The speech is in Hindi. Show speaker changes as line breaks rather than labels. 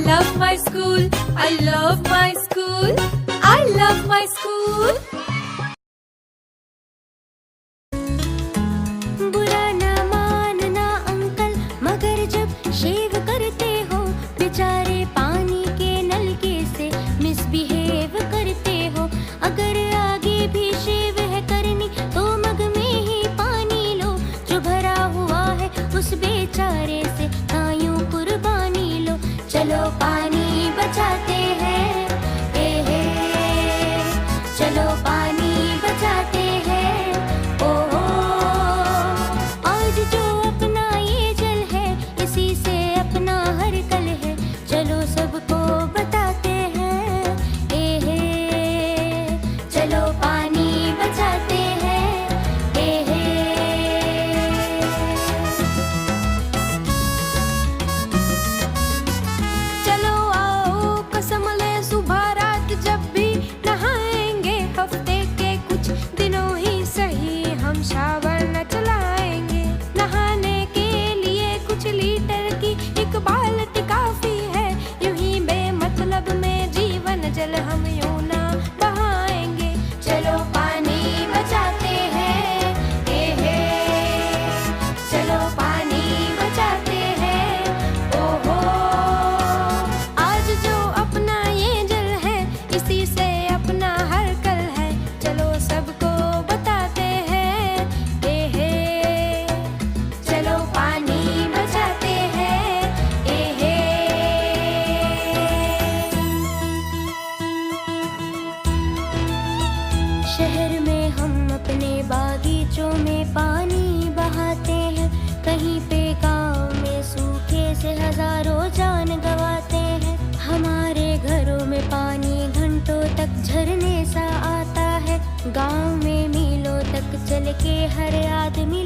love my school. I love my school. I love my school.
बुरा ना मानना अंकल, मगर जब शेव करते हो बेचारे पानी के नलके से मिसबिहेव करते हो। अगर आगे भी शेव है करनी तो मग में ही पानी लो, जो भरा हुआ है उस बेचारे से यूं कुर्बानी लो। चलो पानी बचाते हैं, हे हे, चलो पानी बचाते हैं। ओहो, आज जो अपना ये जल है इसी से अपना हर कल है। चलो सबको बताते हैं, हे हे, चलो पानी बचाते हैं, हे हे। चलो आओ कसम ले सुबह रात जब भी नहाएंगे, हफ्ते के कुछ दिनों ही सही हम शावर न चलाएंगे। नहाने के लिए कुछ लीटर की एक बाल्टी काफी है, यूं ही बेमतलब में जीवन जल हम यूं ना बहाएंगे। चलो पानी बचाते हैं, हे हे, चलो पानी बचाते हैं। ओहो, आज जो अपना ये जल है इसी से अपना हर कल है। चलो सबको बताते हैं, हे हे, चलो पानी बचाते हैं, हे हे। शहर में हम अपने बागीचों में पानी बहाते हैं, कहीं पे गांव में सूखे से हजारों जान गंवाते हैं। हमारे घरों में पानी घंटों तक झरने सा आता है, गांव में मीलों तक चल के हर आदमी